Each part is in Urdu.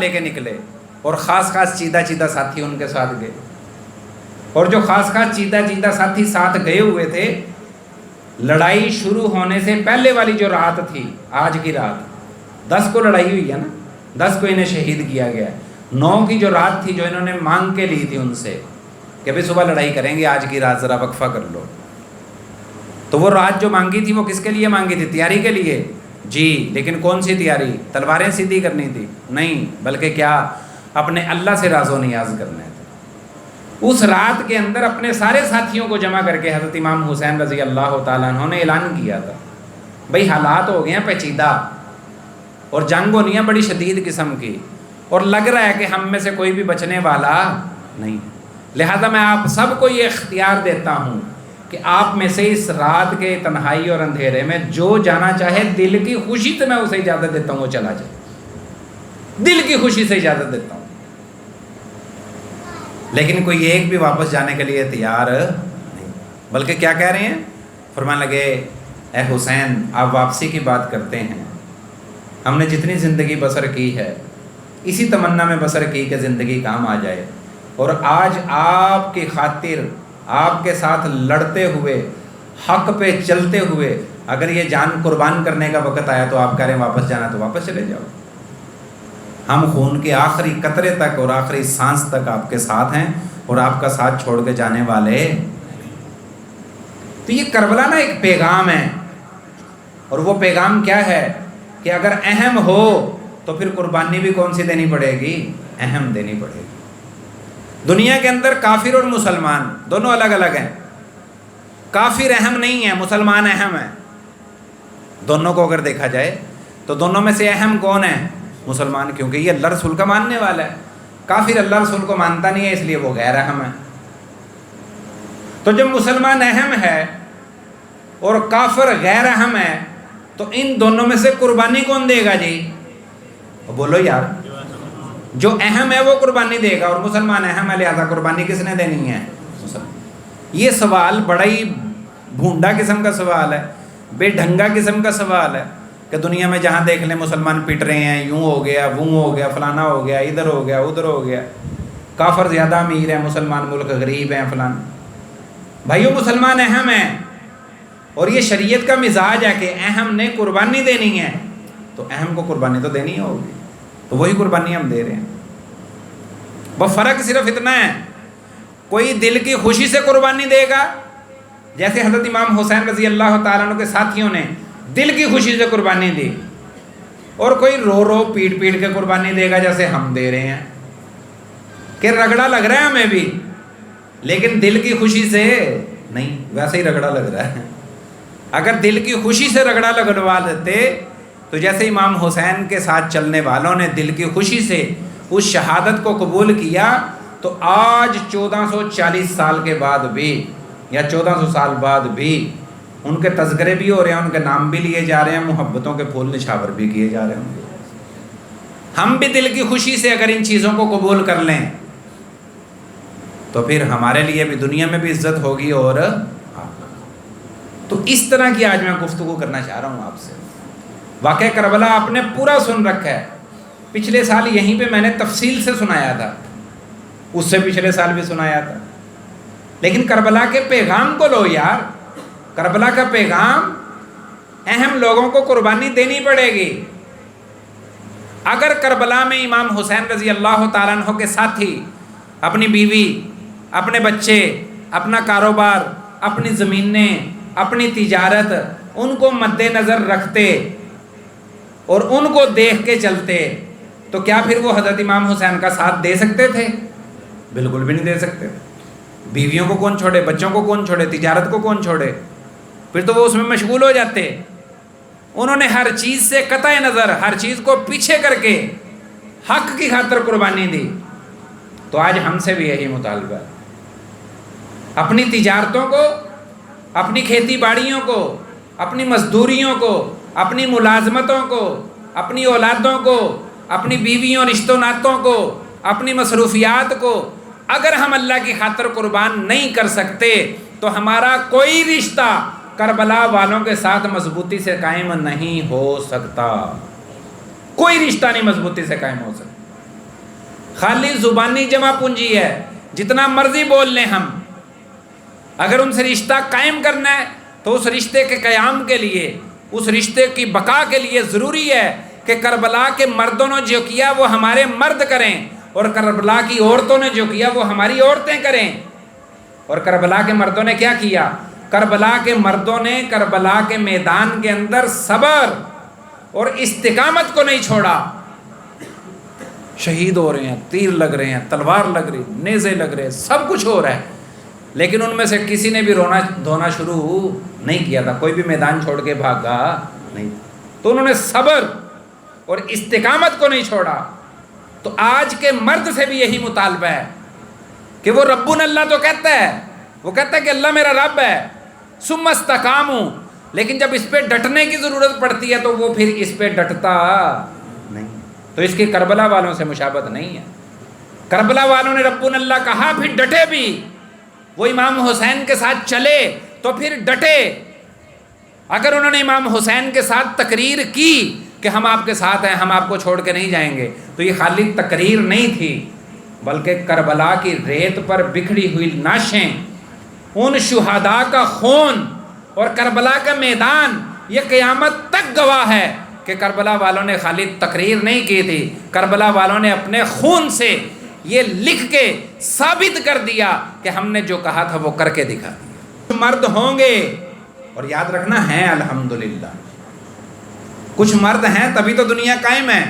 لے کے نکلے اور خاص چیدہ ساتھی ان کے ساتھ گئے، اور جو خاص چیدہ ساتھی ساتھ گئے ہوئے تھے، لڑائی شروع ہونے سے پہلے والی جو رات تھی، آج کی رات 10 کو لڑائی ہوئی ہے نا، 10 کو انہیں شہید کیا گیا، 9 کی جو رات تھی جو انہوں نے مانگ کے لی تھی ان سے کہ بھئی صبح لڑائی کریں گے، آج کی رات ذرا وقفہ کر لو، تو وہ رات جو مانگی تھی وہ کس کے لیے مانگی تھی؟ تیاری کے لیے جی، لیکن کون سی تیاری؟ تلواریں سیدھی کرنی تھی؟ نہیں، بلکہ کیا؟ اپنے اللہ سے راز و نیاز کرنے تھے۔ اس رات کے اندر اپنے سارے ساتھیوں کو جمع کر کے حضرت امام حسین رضی اللہ تعالیٰ عنہ نے اعلان کیا تھا، بھئی حالات ہو گئے ہیں پیچیدہ اور جنگ ہونی ہے بڑی شدید قسم کی، اور لگ رہا ہے کہ ہم میں سے کوئی بھی بچنے والا نہیں، لہذا میں آپ سب کو یہ اختیار دیتا ہوں کہ آپ میں سے اس رات کے تنہائی اور اندھیرے میں جو جانا چاہے دل کی خوشی سے میں اسے اجازت دیتا ہوں وہ چلا جائے، دل کی خوشی سے اجازت دیتا ہوں، لیکن کوئی ایک بھی واپس جانے کے لیے تیار نہیں، بلکہ کیا کہہ رہے ہیں؟ فرمانے لگے اے حسین آپ واپسی کی بات کرتے ہیں، ہم نے جتنی زندگی بسر کی ہے اسی تمنا میں بسر کی کہ زندگی کام آ جائے، اور آج آپ کی خاطر آپ کے ساتھ لڑتے ہوئے حق پہ چلتے ہوئے اگر یہ جان قربان کرنے کا وقت آیا تو آپ کہہ رہے ہیں واپس جانا تو واپس چلے جاؤ، ہم خون کے آخری قطرے تک اور آخری سانس تک آپ کے ساتھ ہیں اور آپ کا ساتھ چھوڑ کے جانے والے۔ تو یہ کربلا نا ایک پیغام ہے، اور وہ پیغام کیا ہے کہ اگر اہم ہو تو پھر قربانی بھی کون سی دینی پڑے گی؟ اہم دینی پڑے گی۔ دنیا کے اندر کافر اور مسلمان دونوں الگ الگ ہیں، کافر اہم نہیں ہے، مسلمان اہم ہے، دونوں کو اگر دیکھا جائے تو دونوں میں سے اہم کون ہے؟ مسلمان، کیونکہ یہ اللہ رسول کا ماننے والا ہے، کافر اللہ رسول کو مانتا نہیں ہے اس لیے وہ غیر اہم ہے۔ تو جب مسلمان اہم ہے اور کافر غیر اہم ہے تو ان دونوں میں سے قربانی کون دے گا جی؟ بولو یار، جو اہم ہے وہ قربانی دے گا، اور مسلمان اہم ہے لہذا قربانی کس نے دینی ہے؟ یہ سوال بڑا ہی بھونڈا قسم کا سوال ہے، بے ڈھنگا قسم کا سوال ہے کہ دنیا میں جہاں دیکھ لیں مسلمان پٹ رہے ہیں، یوں ہو گیا وہ ہو گیا فلانا ہو گیا ادھر ہو گیا ادھر ہو گیا، کافر زیادہ امیر ہیں مسلمان ملک غریب ہیں فلانا۔ بھائیو مسلمان اہم ہیں، اور یہ شریعت کا مزاج ہے کہ اہم نے قربانی دینی ہے تو اہم کو قربانی تو دینی ہوگی، تو وہی قربانی ہم دے رہے ہیں۔ وہ فرق صرف اتنا ہے، کوئی دل کی خوشی سے قربانی دے گا جیسے حضرت امام حسین رضی اللہ تعالیٰ عنہ کے ساتھیوں نے دل کی خوشی سے قربانی دی، اور کوئی رو رو پیٹ پیٹ کے قربانی دے گا جیسے ہم دے رہے ہیں کہ رگڑا لگ رہا ہے ہمیں بھی لیکن دل کی خوشی سے نہیں، ویسے ہی رگڑا لگ رہا ہے۔ اگر دل کی خوشی سے رگڑا لگوا دیتے تو جیسے امام حسین کے ساتھ چلنے والوں نے دل کی خوشی سے اس شہادت کو قبول کیا تو آج 1440 سال کے بعد بھی یا 1400 سال بعد بھی ان کے تذکرے بھی ہو رہے ہیں، ان کے نام بھی لیے جا رہے ہیں، محبتوں کے پھول نچھاور بھی کیے جا رہے ہیں۔ ہم بھی دل کی خوشی سے اگر ان چیزوں کو قبول کر لیں تو پھر ہمارے لیے بھی دنیا میں بھی عزت ہوگی، اور تو اس طرح کی آج میں گفتگو کرنا چاہ رہا ہوں آپ سے۔ واقعہ کربلا آپ نے پورا سن رکھا ہے، پچھلے سال یہیں پہ میں نے تفصیل سے سنایا تھا، اس سے پچھلے سال بھی سنایا تھا، لیکن کربلا کے پیغام کو لو یار، کربلا کا پیغام اہم لوگوں کو قربانی دینی پڑے گی۔ اگر کربلا میں امام حسین رضی اللہ تعالیٰ عنہ کے ساتھی اپنی بیوی، اپنے بچے، اپنا کاروبار، اپنی زمینیں، اپنی تجارت ان کو مد نظر رکھتے اور ان کو دیکھ کے چلتے تو کیا پھر وہ حضرت امام حسین کا ساتھ دے سکتے تھے؟ بالکل بھی نہیں دے سکتے۔ بیویوں کو کون چھوڑے، بچوں کو کون چھوڑے، تجارت کو کون چھوڑے؟ پھر تو وہ اس میں مشغول ہو جاتے۔ انہوں نے ہر چیز سے قطع نظر، ہر چیز کو پیچھے کر کے حق کی خاطر قربانی دی۔ تو آج ہم سے بھی یہی مطالبہ ہے، اپنی تجارتوں کو، اپنی کھیتی باڑیوں کو، اپنی مزدوریوں کو، اپنی ملازمتوں کو، اپنی اولادوں کو، اپنی بیویوں رشتوں ناتوں کو، اپنی مصروفیات کو اگر ہم اللہ کی خاطر قربان نہیں کر سکتے تو ہمارا کوئی رشتہ کربلا والوں کے ساتھ مضبوطی سے قائم نہیں ہو سکتا، کوئی رشتہ نہیں مضبوطی سے قائم ہو سکتا۔ خالی زبانی جمع پونجی ہے، جتنا مرضی بول لیں ہم، اگر ان سے رشتہ قائم کرنا ہے تو اس رشتے کے قیام کے لیے، اس رشتے کی بقا کے لیے ضروری ہے کہ کربلا کے مردوں نے جو کیا وہ ہمارے مرد کریں، اور کربلا کی عورتوں نے جو کیا وہ ہماری عورتیں کریں۔ اور کربلا کے مردوں نے کیا کیا؟ کربلا کے مردوں نے کربلا کے میدان کے اندر صبر اور استقامت کو نہیں چھوڑا۔ شہید ہو رہے ہیں، تیر لگ رہے ہیں، تلوار لگ رہی، نیزے لگ رہے ہیں، سب کچھ ہو رہا ہے، لیکن ان میں سے کسی نے بھی رونا دھونا شروع نہیں کیا تھا، کوئی بھی میدان چھوڑ کے بھاگا نہیں، تو انہوں نے صبر اور استقامت کو نہیں چھوڑا۔ تو آج کے مرد سے بھی یہی مطالبہ ہے کہ وہ ربنا اللہ تو کہتا ہے، وہ کہتا ہے کہ اللہ میرا رب ہے، ثم استقاموا، لیکن جب اس پہ ڈٹنے کی ضرورت پڑتی ہے تو وہ پھر اس پہ ڈٹتا نہیں۔ تو اس کی کربلا والوں سے مشابہت نہیں ہے۔ کربلا والوں نے ربنا اللہ کہا، پھر ڈٹے بھی، وہ امام حسین کے ساتھ چلے تو پھر ڈٹے۔ اگر انہوں نے امام حسین کے ساتھ تقریر کی کہ ہم آپ کے ساتھ ہیں، ہم آپ کو چھوڑ کے نہیں جائیں گے، تو یہ خالی تقریر نہیں تھی، بلکہ کربلا کی ریت پر بکھری ہوئی نعشیں، ان شہداء کا خون اور کربلا کا میدان یہ قیامت تک گواہ ہے کہ کربلا والوں نے خالی تقریر نہیں کی تھی، کربلا والوں نے اپنے خون سے یہ لکھ کے ثابت کر دیا کہ ہم نے جو کہا تھا وہ کر کے دکھا دیا۔ مرد ہوں گے، اور یاد رکھنا ہے الحمدللہ کچھ مرد ہیں تبھی تو دنیا قائم ہے،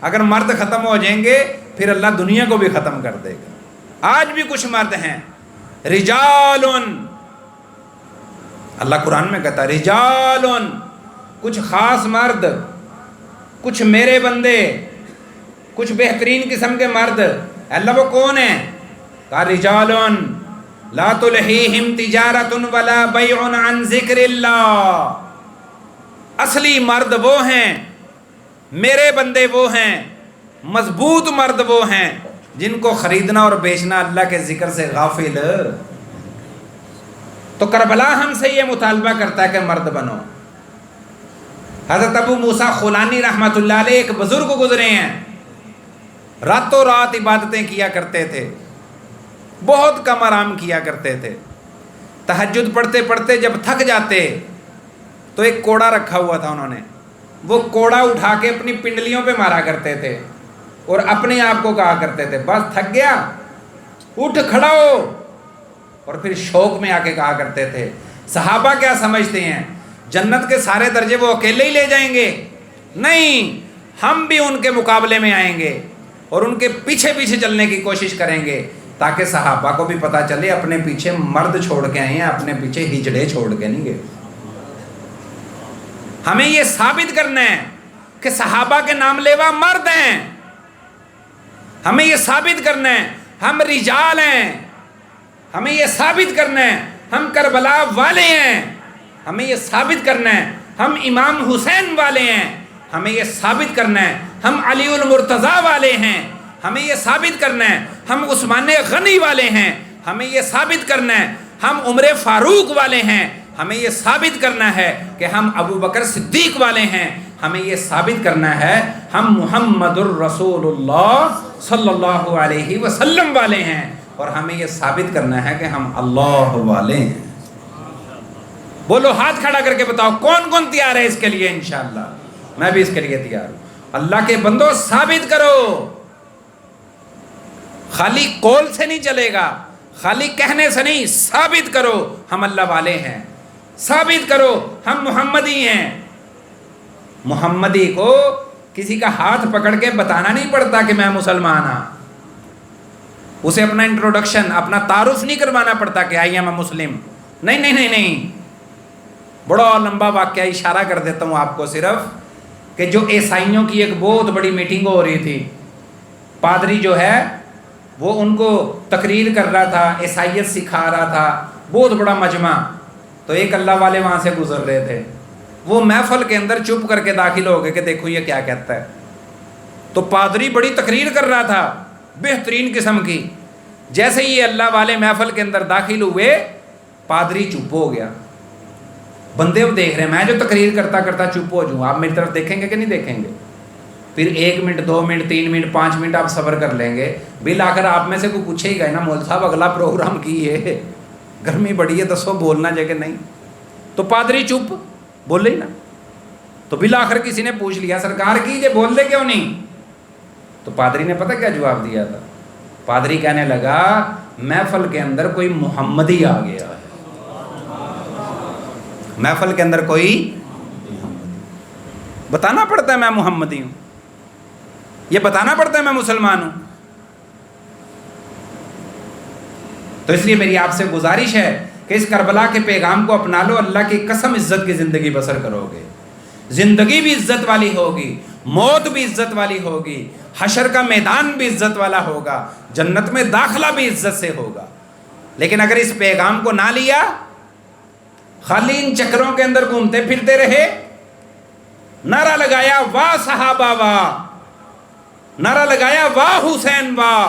اگر مرد ختم ہو جائیں گے پھر اللہ دنیا کو بھی ختم کر دے گا۔ آج بھی کچھ مرد ہیں، رجال، اللہ قرآن میں کہتا ہے رجال، کچھ خاص مرد، کچھ میرے بندے، کچھ بہترین قسم کے مرد۔ اللہ وہ کون ہیں؟ کہا رجال لا تلہیہم تجارت ولا بیع عن ذکر اللہ۔ اصلی مرد وہ ہیں، میرے بندے وہ ہیں، مضبوط مرد وہ ہیں جن کو خریدنا اور بیچنا اللہ کے ذکر سے غافل۔ تو کربلا ہم سے یہ مطالبہ کرتا ہے کہ مرد بنو۔ حضرت ابو موسیٰ خولانی رحمۃ اللہ علیہ ایک بزرگ گزرے ہیں، راتوں رات عبادتیں کیا کرتے تھے، بہت کم آرام کیا کرتے تھے، تہجد پڑھتے پڑھتے جب تھک جاتے تو ایک کوڑا رکھا ہوا تھا انہوں نے، وہ کوڑا اٹھا کے اپنی پنڈلیوں پہ مارا کرتے تھے اور اپنے آپ کو کہا کرتے تھے بس تھک گیا، اٹھ کھڑا ہو، اور پھر شوق میں آ کے کہا کرتے تھے صحابہ کیا سمجھتے ہیں جنت کے سارے درجے وہ اکیلے ہی لے جائیں گے؟ نہیں، ہم بھی ان کے مقابلے میں آئیں گے اور ان کے پیچھے پیچھے چلنے کی کوشش کریں گے، تاکہ صحابہ کو بھی پتہ چلے اپنے پیچھے مرد چھوڑ کے آئے ہیں، اپنے پیچھے ہجڑے چھوڑ کے نہیں گئے۔ ہمیں یہ ثابت کرنا ہے کہ صحابہ کے نام لیوا مرد ہیں، ہمیں یہ ثابت کرنا ہے ہم رجال ہیں، ہمیں یہ ثابت کرنا ہے ہم کربلا والے ہیں، ہمیں یہ ثابت کرنا ہے ہم امام حسین والے ہیں، ہمیں یہ ثابت کرنا ہے ہم علی المرتضیٰ والے ہیں، ہمیں یہ ثابت کرنا ہے ہم عثمان غنی والے ہیں، ہمیں یہ ثابت کرنا ہے ہم عمر فاروق والے ہیں، ہمیں یہ ثابت کرنا ہے کہ ہم ابو بکر صدیق والے ہیں، ہمیں یہ ثابت کرنا ہے ہم محمد الرسول اللہ صلی اللہ علیہ وسلم والے ہیں، اور ہمیں یہ ثابت کرنا ہے کہ ہم اللہ والے ہیں۔ بولو ہاتھ کھڑا کر کے بتاؤ کون کون تیار ہے اس کے لیے؟ انشاءاللہ میں بھی اس کے لیے تیار ہوں۔ اللہ کے بندو ثابت کرو، خالی قول سے نہیں چلے گا، خالی کہنے سے نہیں، ثابت کرو ہم اللہ والے ہیں، ثابت کرو ہم محمدی ہیں۔ محمدی کو کسی کا ہاتھ پکڑ کے بتانا نہیں پڑتا کہ میں مسلمان ہوں، اسے اپنا انٹروڈکشن، اپنا تعارف نہیں کروانا پڑتا کہ آئی ایم اے مسلم، نہیں نہیں نہیں نہیں، بڑا لمبا واقعہ اشارہ کر دیتا ہوں آپ کو صرف، کہ جو عیسائیوں کی ایک بہت بڑی میٹنگ ہو رہی تھی، پادری جو ہے وہ ان کو تقریر کر رہا تھا، عیسائیت سکھا رہا تھا، بہت بڑا مجمع، تو ایک اللہ والے وہاں سے گزر رہے تھے، وہ محفل کے اندر چپ کر کے داخل ہو گئے کہ دیکھو یہ کیا کہتا ہے، تو پادری بڑی تقریر کر رہا تھا بہترین قسم کی، جیسے ہی یہ اللہ والے محفل کے اندر داخل ہوئے پادری چپ ہو گیا۔ بندے وہ دیکھ رہے ہیں میں جو تقریر کرتا کرتا چپ ہو جاؤں، آپ میری طرف دیکھیں گے کہ نہیں دیکھیں گے؟ پھر 1 منٹ 2 منٹ 3 منٹ 5 منٹ آپ صبر کر لیں گے، بالآخر آپ میں سے کوئی پوچھے ہی گئے نا مول صاحب اگلا پروگرام کی ہے، گرمی بڑی ہے دسو بولنا جگہ نہیں، تو پادری چپ بولے ہی نا، تو بالآخر کسی نے پوچھ لیا سرکار کی یہ بول دے کیوں نہیں، تو پادری نے پتہ کیا جواب دیا تھا؟ پادری کہنے لگا محفل کے اندر کوئی محمدی آ گیا ہے، محفل کے اندر کوئی بتانا پڑتا ہے میں محمدی ہوں، یہ بتانا پڑتا ہے میں مسلمان ہوں۔ تو اس لیے میری آپ سے گزارش ہے کہ اس کربلا کے پیغام کو اپنا لو، اللہ کی قسم عزت کی زندگی بسر کرو گے، زندگی بھی عزت والی ہوگی، موت بھی عزت والی ہوگی، حشر کا میدان بھی عزت والا ہوگا، جنت میں داخلہ بھی عزت سے ہوگا۔ لیکن اگر اس پیغام کو نہ لیا، خالی ان چکروں کے اندر گھومتے پھرتے رہے، نعرہ لگایا واہ صحابہ واہ، نعرہ لگایا واہ حسین واہ،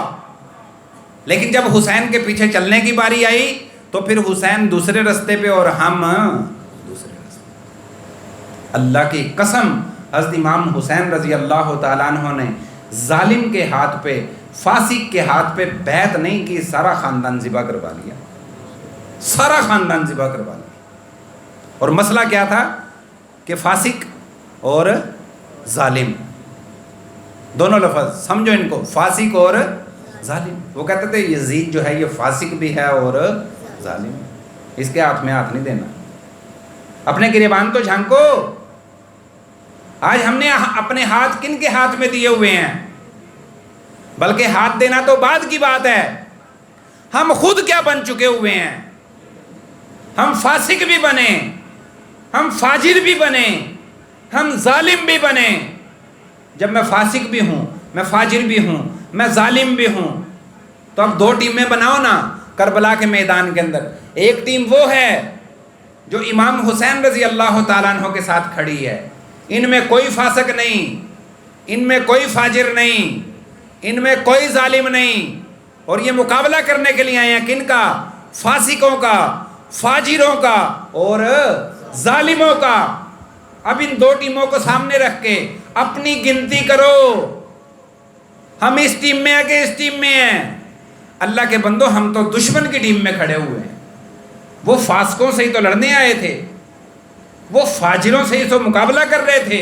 لیکن جب حسین کے پیچھے چلنے کی باری آئی تو پھر حسین دوسرے رستے پہ اور ہم دوسرے رستے۔ اللہ کی قسم حضرت امام حسین رضی اللہ تعالیٰ عنہ نے ظالم کے ہاتھ پہ، فاسق کے ہاتھ پہ بیعت نہیں کی، سارا خاندان ذبح کروا لیا، سارا خاندان ذبح کروا لیا۔ اور مسئلہ کیا تھا کہ فاسق اور ظالم، دونوں لفظ سمجھو ان کو، فاسق اور ظالم۔ وہ کہتے تھے یزید جو ہے یہ فاسق بھی ہے اور ظالم، اس کے ہاتھ میں ہاتھ نہیں دینا، اپنے گریبان تو جھانکو۔ آج ہم نے اپنے ہاتھ کن کے ہاتھ میں دیے ہوئے ہیں؟ بلکہ ہاتھ دینا تو بعد کی بات ہے، ہم خود کیا بن چکے ہوئے ہیں؟ ہم فاسق بھی بنے، ہم فاجر بھی بنے، ہم ظالم بھی بنے۔ جب میں فاسق بھی ہوں، میں فاجر بھی ہوں، میں ظالم بھی ہوں، تو اب 2 ٹیمیں بناؤ نا کربلا کے میدان کے اندر۔ ایک ٹیم وہ ہے جو امام حسین رضی اللہ تعالیٰ عنہ کے ساتھ کھڑی ہے، ان میں کوئی فاسق نہیں، ان میں کوئی فاجر نہیں، ان میں کوئی ظالم نہیں، اور یہ مقابلہ کرنے کے لیے آئے ہیں کن کا؟ فاسقوں کا، فاجروں کا اور ظالموں کا۔ اب ان 2 ٹیموں کو سامنے رکھ کے اپنی گنتی کرو، ہم اس ٹیم میں ہیں کہ اس ٹیم میں ہیں؟ اللہ کے بندو ہم تو دشمن کی ٹیم میں کھڑے ہوئے ہیں، وہ فاسقوں سے ہی تو لڑنے آئے تھے، وہ فاجروں سے ہی تو مقابلہ کر رہے تھے،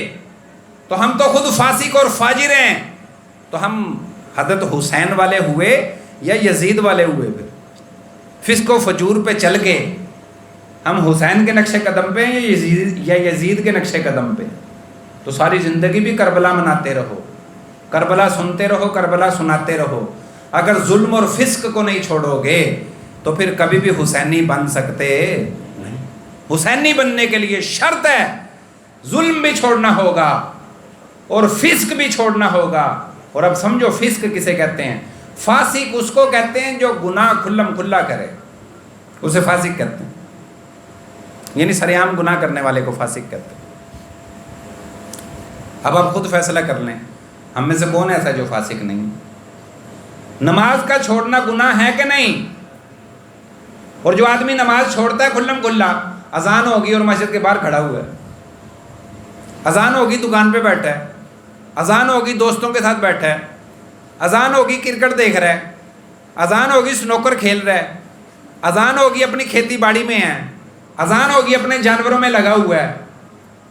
تو ہم تو خود فاسق اور فاجر ہیں، تو ہم حضرت حسین والے ہوئے یا یزید والے ہوئے؟ پھر فسق و فجور پہ چل کے ہم حسین کے نقش قدم پہ ہیں یا یزید کے نقش قدم پہ؟ تو ساری زندگی بھی کربلا مناتے رہو، کربلا سنتے رہو، کربلا سناتے رہو۔ اگر ظلم اور فسق کو نہیں چھوڑو گے تو پھر کبھی بھی حسینی بن سکتے نہیں۔ حسینی بننے کے لیے شرط ہے ظلم بھی چھوڑنا ہوگا اور فسق بھی چھوڑنا ہوگا۔ اور اب سمجھو فسق کسے کہتے ہیں؟ فاسق اس کو کہتے ہیں جو گناہ کھلم کھلا کرے، اسے فاسق کہتے ہیں، یعنی سریعام گناہ کرنے والے کو فاسق کہتے ہیں۔ اب آپ خود فیصلہ کر لیں، ہم میں سے کون ایسا جو فاسق نہیں؟ نماز کا چھوڑنا گناہ ہے کہ نہیں؟ اور جو آدمی نماز چھوڑتا ہے کھلم کھلا، اذان ہوگی اور مسجد کے باہر کھڑا ہوا ہے، اذان ہوگی دکان پہ بیٹھا ہے، اذان ہوگی دوستوں کے ساتھ بیٹھا ہے، اذان ہوگی کرکٹ دیکھ رہا ہے، اذان ہوگی سنوکر کھیل رہا ہے، اذان ہوگی اپنی کھیتی باڑی میں ہے، اذان ہوگی اپنے جانوروں میں لگا ہوا ہے،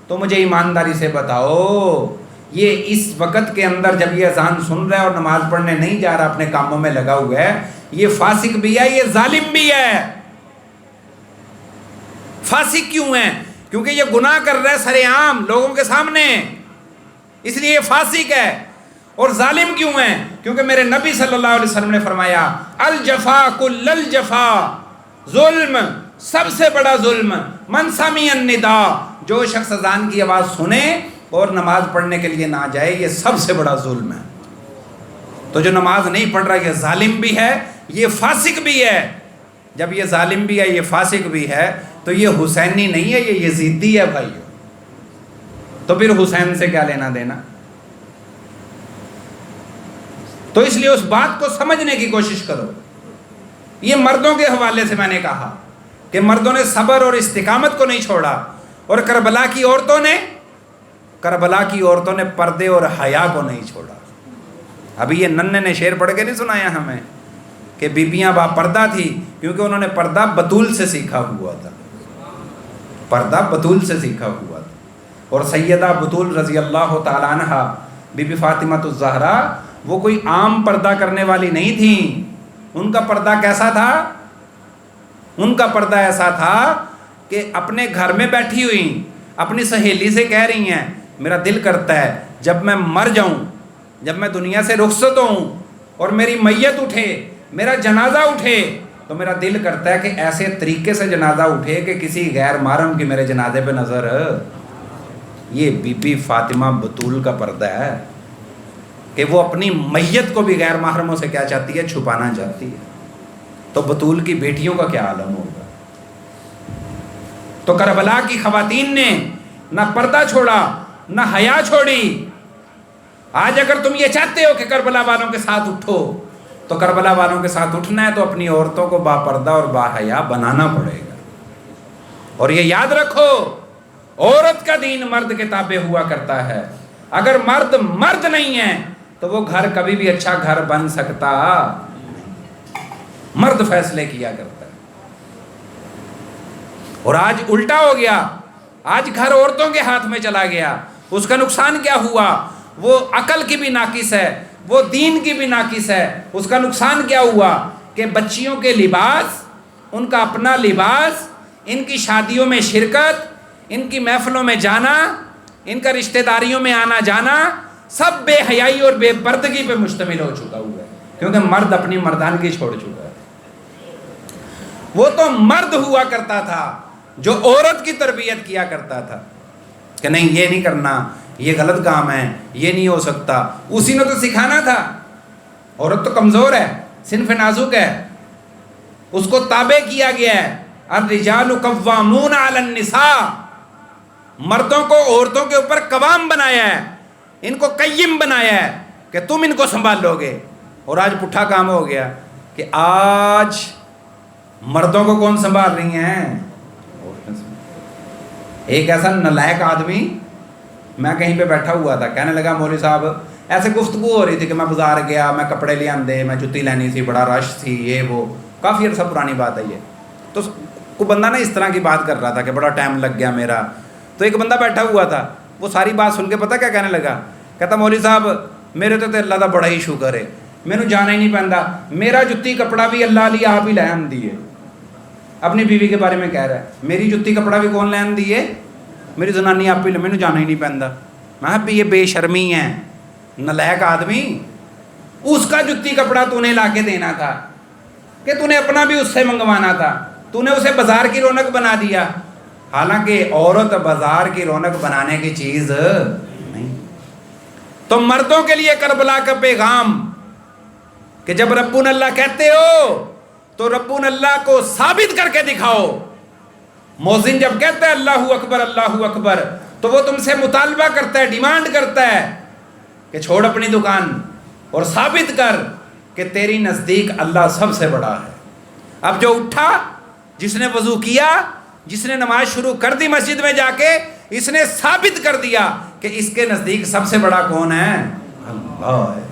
تو مجھے ایمانداری سے بتاؤ یہ اس وقت کے اندر جب یہ اذان سن رہا ہے اور نماز پڑھنے نہیں جا رہا، اپنے کاموں میں لگا ہوا ہے، یہ فاسق بھی ہے، یہ ظالم بھی ہے۔ فاسق کیوں ہے؟ کیونکہ یہ گناہ کر رہا ہے سر عام لوگوں کے سامنے، اس لیے یہ فاسق ہے۔ اور ظالم کیوں ہے؟ کیونکہ میرے نبی صلی اللہ علیہ وسلم نے فرمایا الجفا کل الجفا، ظلم سب سے بڑا ظلم من سمع النداء، جو شخص اذان کی آواز سنے اور نماز پڑھنے کے لیے نہ جائے، یہ سب سے بڑا ظلم ہے۔ تو جو نماز نہیں پڑھ رہا یہ ظالم بھی ہے، یہ فاسق بھی ہے۔ جب یہ ظالم بھی ہے، یہ فاسق بھی ہے، تو یہ حسینی نہیں ہے، یہ یزیدی ہے بھائیو۔ تو پھر حسین سے کیا لینا دینا؟ تو اس لیے اس بات کو سمجھنے کی کوشش کرو۔ یہ مردوں کے حوالے سے میں نے کہا کہ مردوں نے صبر اور استقامت کو نہیں چھوڑا، اور کربلا کی عورتوں نے کربلا کی عورتوں نے پردے اور حیا کو نہیں چھوڑا. ابھی یہ ننے نے شعر پڑھ کے نہیں سنایا ہمیں کہ بیبیاں با پردہ تھی کیونکہ انہوں نے پردہ بطول سے سیکھا ہوا تھا. پردہ بطول سے سیکھا ہوا تھا. اور سیدہ بطول رضی اللہ تعالیٰ عنہ بی بی فاطمہ الزہرا وہ کوئی عام پردہ کرنے والی نہیں تھیں. ان کا پردہ کیسا تھا؟ ان کا پردہ ایسا تھا کہ اپنے گھر میں بیٹھی ہوئی اپنی سہیلی سے کہہ رہی ہیں میرا دل کرتا ہے جب میں مر جاؤں، جب میں دنیا سے رخصت ہوں اور میری میت اٹھے، میرا جنازہ اٹھے، تو میرا دل کرتا ہے کہ ایسے طریقے سے جنازہ اٹھے کہ کسی غیر محرم کی میرے جنازے پہ نظر. یہ بی بی فاطمہ بطول کا پردہ ہے کہ وہ اپنی میت کو بھی غیر محرموں سے کیا چاہتی ہے؟ چھپانا چاہتی ہے. تو بطول کی بیٹیوں کا کیا عالم ہوگا؟ تو کربلا کی خواتین نے نہ پردہ چھوڑا نہ حیا چھوڑی. آج اگر تم یہ چاہتے ہو کہ کربلا والوں کے ساتھ اٹھو تو کربلا والوں کے ساتھ اٹھنا ہے تو اپنی عورتوں کو با پردہ اور با حیا بنانا پڑے گا. اور یہ یاد رکھو عورت کا دین مرد کے تابع ہوا کرتا ہے. اگر مرد نہیں ہے تو وہ گھر کبھی بھی اچھا گھر بن سکتا نہیں. مرد فیصلے کیا کرتا ہے. اور آج الٹا ہو گیا، آج گھر عورتوں کے ہاتھ میں چلا گیا. اس کا نقصان کیا ہوا؟ وہ عقل کی بھی ناقص ہے، وہ دین کی بھی ناقص ہے. اس کا نقصان کیا ہوا کہ بچیوں کے لباس، ان کا اپنا لباس، ان کی شادیوں میں شرکت، ان کی محفلوں میں جانا، ان کا رشتہ داریوں میں آنا جانا سب بے حیائی اور بے پردگی پہ مشتمل ہو چکا ہوا ہے. کیونکہ مرد اپنی مردانگی چھوڑ چکا ہے. وہ تو مرد ہوا کرتا تھا جو عورت کی تربیت کیا کرتا تھا کہ نہیں یہ نہیں کرنا، یہ غلط کام ہے، یہ نہیں ہو سکتا. اسی نے تو سکھانا تھا. عورت تو کمزور ہے، صنف نازک ہے، اس کو تابع کیا گیا ہے. الرجال قوامون علی النساء، مردوں کو عورتوں کے اوپر قوام بنایا ہے، ان کو قیم بنایا ہے کہ تم ان کو سنبھال لو گے. اور آج پٹھا کام ہو گیا کہ آج مردوں کو کون سنبھال رہی ہیں؟ ایک ایسا نالائق آدمی، میں کہیں پہ بیٹھا ہوا تھا، کہنے لگا مولوی صاحب ایسے گفتگو ہو رہی تھی کہ میں بازار گیا، میں کپڑے لے آندے، میں جوتی لینی تھی، بڑا رش تھی، یہ وہ، کافی عرصہ پرانی بات ہے یہ. تو کوئی بندہ نا اس طرح کی بات کر رہا تھا کہ بڑا ٹائم لگ گیا میرا. تو ایک بندہ بیٹھا ہوا تھا، وہ ساری بات سن کے پتہ کیا کہنے لگا؟ کہتا مولوی صاحب میرے تو اللہ دا بڑا ہی شکر ہے، مینوں جانا ہی نہیں پہنتا، میرا جتی کپڑا بھی اللہ علی آپ ہی لے آندی ہے. اپنی بیوی کے بارے میں کہہ رہا ہے میری جتی کپڑا بھی کون لے آندی ہے؟ میری زنانی آپ ہی، مینوں جانا ہی نہیں پہنتا. میں بھی یہ بے شرمی ہے، نالائق آدمی. اس کا جتی کپڑا تو نے لا کے دینا تھا کہ تو نے اپنا بھی اس سے منگوانا تھا. تو نے اسے بازار کی رونق بنا دیا. حالانکہ عورت بازار کی رونق بنانے کی چیز نہیں. تو مردوں کے لیے کربلا کا پیغام کہ جب ربنا اللہ کہتے ہو تو ربنا اللہ کو ثابت کر کے دکھاؤ. مؤذن جب کہتا ہے اللہ اکبر تو وہ تم سے مطالبہ کرتا ہے، ڈیمانڈ کرتا ہے کہ چھوڑ اپنی دکان اور ثابت کر کہ تیری نزدیک اللہ سب سے بڑا ہے. اب جو اٹھا، جس نے وضو کیا، جس نے نماز شروع کر دی مسجد میں جا کے، اس نے ثابت کر دیا کہ اس کے نزدیک سب سے بڑا کون ہے؟ اللہ ہے.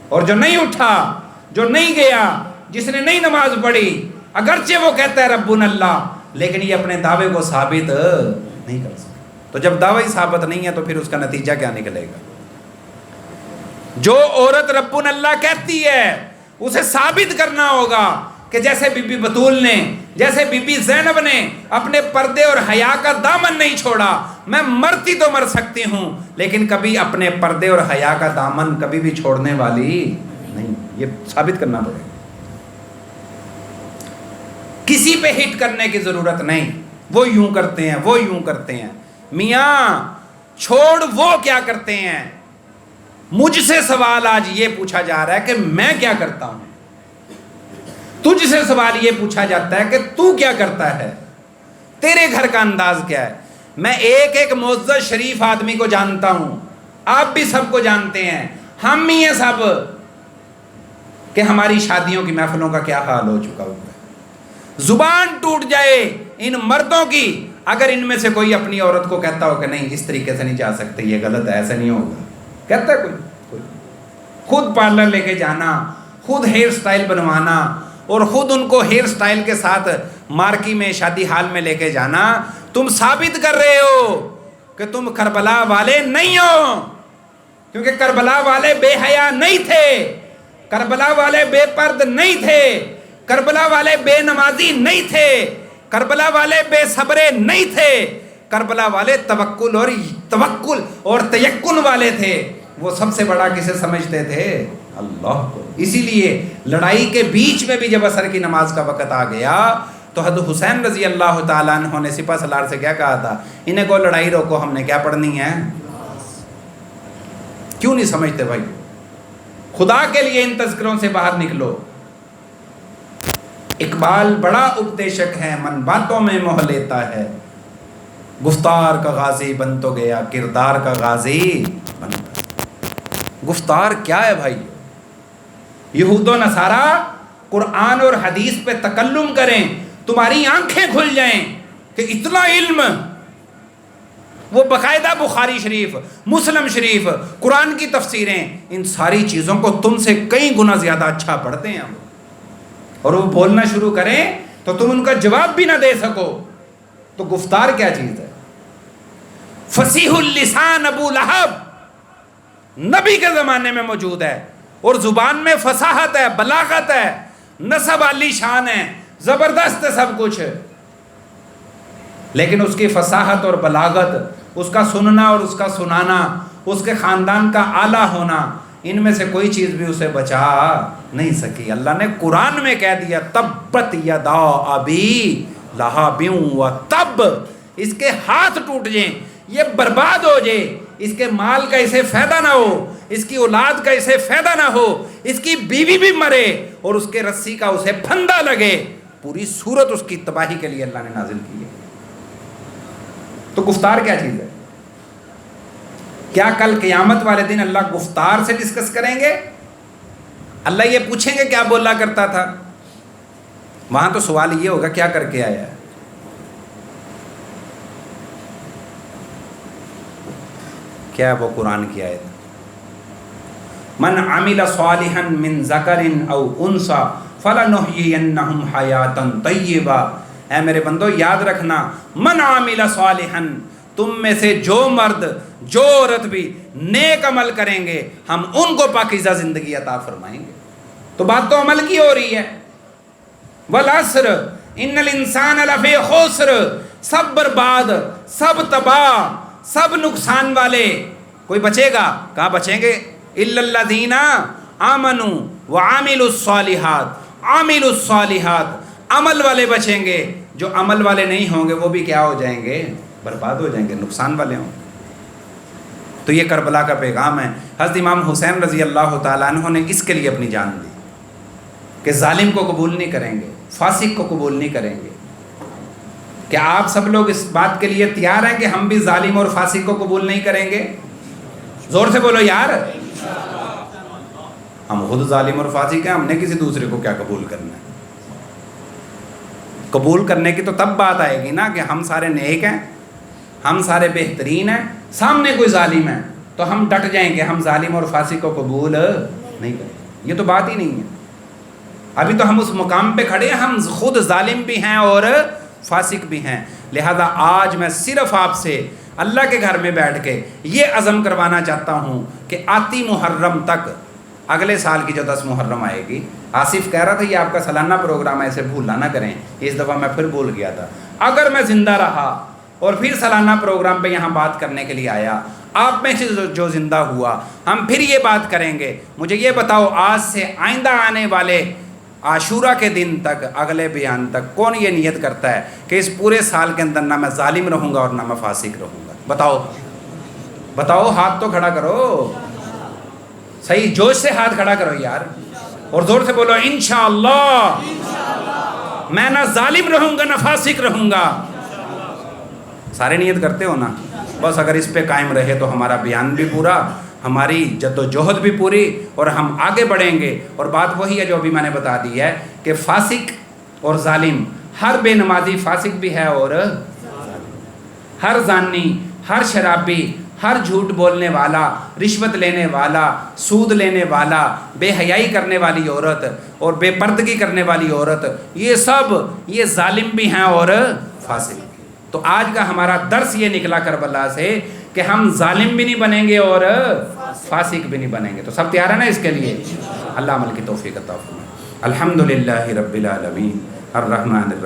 اور جو نہیں اٹھا، جو نہیں گیا، جس نے نہیں نماز پڑھی، اگرچہ وہ کہتا ہے ربنا اللہ، لیکن یہ اپنے دعوے کو ثابت نہیں کر سکتا. تو جب دعوی ثابت نہیں ہے تو پھر اس کا نتیجہ کیا نکلے گا؟ جو عورت ربنا اللہ کہتی ہے اسے ثابت کرنا ہوگا کہ جیسے بی بی بطول نے، جیسے بی بی زینب نے اپنے پردے اور حیا کا دامن نہیں چھوڑا. میں مرتی تو مر سکتی ہوں لیکن کبھی اپنے پردے اور حیا کا دامن کبھی بھی چھوڑنے والی نہیں. یہ ثابت کرنا پڑے گا. کسی پہ ہٹ کرنے کی ضرورت نہیں. وہ یوں کرتے ہیں، وہ یوں کرتے ہیں. میاں چھوڑ وہ کیا کرتے ہیں. مجھ سے سوال آج یہ پوچھا جا رہا ہے کہ میں کیا کرتا ہوں. تجھ سے سوال یہ پوچھا جاتا ہے کہ تو کیا کرتا ہے، تیرے گھر کا انداز کیا ہے. میں ایک ایک معزز شریف آدمی کو جانتا ہوں، آپ بھی سب کو جانتے ہیں، ہم ہی ہیں سب، کہ ہماری شادیوں کی محفلوں کا کیا حال ہو چکا ہوا ہے. زبان ٹوٹ جائے ان مردوں کی اگر ان میں سے کوئی اپنی عورت کو کہتا ہو کہ نہیں اس طریقے سے نہیں جا سکتے، یہ غلط ہے، ایسا نہیں ہوگا، کہتا ہے کوئی؟ خود پارلر لے کے جانا، خود ہیئر سٹائل بنوانا اور خود ان کو ہیئر سٹائل کے ساتھ مارکی میں شادی حال میں لے کے جانا، تم ثابت کر رہے ہو کہ تم کربلا والے نہیں ہو، کیونکہ کربلا والے بے حیا نہیں تھے، کربلا والے بے پرد نہیں تھے، کربلا والے بے نمازی نہیں تھے، کربلا والے بے صبرے نہیں تھے، کربلا والے توکل اور تیقن والے تھے۔ وہ سب سے بڑا کسے سمجھتے تھے؟ اللہ کو۔ اسی لیے لڑائی کے بیچ میں بھی جب عصر کی نماز کا وقت آ گیا تو حضرت حسین رضی اللہ تعالیٰ عنہ نے سپہ سالار سے کیا کہا تھا؟ انہیں کو لڑائی روکو، ہم نے کیا پڑھنی ہے؟ کیوں نہیں سمجھتے بھائی؟ خدا کے لیے ان تذکروں سے باہر نکلو۔ اقبال بڑا اپدیشک ہے، من باتوں میں موہ لیتا ہے، گفتار کا غازی بن تو گیا، کردار کا غازی بن گیا۔ گفتار کیا ہے بھائی؟ یہود و نصارہ قرآن اور حدیث پہ تکلم کریں، تمہاری آنکھیں کھل جائیں کہ اتنا علم، وہ باقاعدہ بخاری شریف، مسلم شریف، قرآن کی تفسیریں، ان ساری چیزوں کو تم سے کئی گنا زیادہ اچھا پڑھتے ہیں، اور وہ بولنا شروع کریں تو تم ان کا جواب بھی نہ دے سکو۔ تو گفتار کیا چیز ہے؟ فصیح اللسان ابو لہب نبی کے زمانے میں موجود ہے، اور زبان میں فصاحت ہے، بلاغت ہے، نسب عالی شان ہے، زبردست ہے سب کچھ، لیکن اس کی فصاحت اور بلاغت، اس کا سننا اور اس کا سنانا، اس کے خاندان کا اعلیٰ ہونا، ان میں سے کوئی چیز بھی اسے بچا نہیں سکی۔ اللہ نے قرآن میں کہہ دیا تبت یدا ابی لہب وتب، اس کے ہاتھ ٹوٹ جائیں، یہ برباد ہو جائے، اس کے مال کا اسے فائدہ نہ ہو، اس کی اولاد کا اسے فائدہ نہ ہو، اس کی بیوی بھی مرے اور اس کے رسی کا اسے پھندا لگے، پوری صورت اس کی تباہی کے لیے اللہ نے نازل کی ہے۔ تو گفتار کیا چیز ہے؟ کیا کل قیامت والے دن اللہ گفتار سے ڈسکس کریں گے؟ اللہ یہ پوچھیں گے کیا بولا کرتا تھا؟ وہاں تو سوال یہ ہوگا کیا کر کے آیا ہے؟ کیا وہ قرآن کی آیت؟ من عمل صالحا من ذکر او انثى فلنحيينهم حیاتا طیبہ۔ اے میرے بندو یاد رکھنا، من عمل صالحا، تم میں سے جو مرد جو عورت بھی نیک عمل کریں گے ہم ان کو پاکیزہ زندگی عطا فرمائیں گے۔ تو بات تو عمل کی ہو رہی ہے۔ والعصر ان الانسان لفی خسر، سب برباد، سب تباہ، سب نقصان والے، کوئی بچے گا؟ کہاں بچیں گے؟ الا الذین آمنوا وعملوا الصالحات، عاملوا الصالحات، عمل والے بچیں گے، جو عمل والے نہیں ہوں گے وہ بھی کیا ہو جائیں گے؟ برباد ہو جائیں گے، نقصان والے ہوں گے۔ تو یہ کربلا کا پیغام ہے۔ حضرت امام حسین رضی اللہ تعالیٰ عنہ نے اس کے لیے اپنی جان دی کہ ظالم کو قبول نہیں کریں گے، فاسق کو قبول نہیں کریں گے۔ کیا آپ سب لوگ اس بات کے لیے تیار ہیں کہ ہم بھی ظالم اور فاسق کو قبول نہیں کریں گے؟ زور سے بولو یار۔ ہم خود ظالم اور فاسق ہیں، ہم نے کسی دوسرے کو کیا قبول کرنا ہے؟ قبول کرنے کی تو تب بات آئے گی نا کہ ہم سارے نیک ہیں، ہم سارے بہترین ہیں، سامنے کوئی ظالم ہے تو ہم ڈٹ جائیں کہ ہم ظالم اور فاسق کو قبول نہیں کریں۔ یہ تو بات ہی نہیں ہے۔ ابھی تو ہم اس مقام پہ کھڑے ہیں، ہم خود ظالم بھی ہیں اور فاسق بھی ہیں۔ لہذا آج میں صرف آپ سے اللہ کے گھر میں بیٹھ کے یہ عزم کروانا چاہتا ہوں کہ آتی محرم تک، اگلے سال کی جو 10 محرم آئے گی، آصف کہہ رہا تھا یہ آپ کا سالانہ پروگرام ہے، اسے بھولا نہ کریں، اس دفعہ میں پھر بھول گیا تھا۔ اگر میں زندہ رہا اور پھر سالانہ پروگرام پہ یہاں بات کرنے کے لیے آیا، آپ میں سے جو زندہ ہوا، ہم پھر یہ بات کریں گے۔ مجھے یہ بتاؤ آج سے آئندہ آنے والے عاشورہ کے دن تک، اگلے بیان تک، کون یہ نیت کرتا ہے کہ اس پورے سال کے اندر نہ میں ظالم رہوں گا اور نہ میں فاسق رہوں گا؟ بتاؤ بتاؤ، ہاتھ تو کھڑا کرو، صحیح جوش سے ہاتھ کھڑا کرو یار، اور زور سے بولو انشاءاللہ میں نہ ظالم رہوں گا نہ فاسق رہوں گا۔ سارے نیت کرتے ہو نا؟ بس اگر اس پہ قائم رہے تو ہمارا بیان بھی پورا، ہماری جد و جہد بھی پوری، اور ہم آگے بڑھیں گے۔ اور بات وہی ہے جو ابھی میں نے بتا دی ہے کہ فاسق اور ظالم، ہر بے نمازی فاسق بھی ہے اور ہر زانی، ہر شرابی، ہر جھوٹ بولنے والا، رشوت لینے والا، سود لینے والا، بے حیائی کرنے والی عورت اور بے پردگی کرنے والی عورت، یہ سب یہ ظالم بھی ہیں اور فاسق۔ تو آج کا ہمارا درس یہ نکلا کربلا سے کہ ہم ظالم بھی نہیں بنیں گے اور فاسق بھی نہیں بنیں گے۔ تو سب تیار ہے نا اس کے لیے؟ اللہ عمل کی توفیق عطا فرمائے۔ الحمدللہ رب العالمین الرحمن الرحیم۔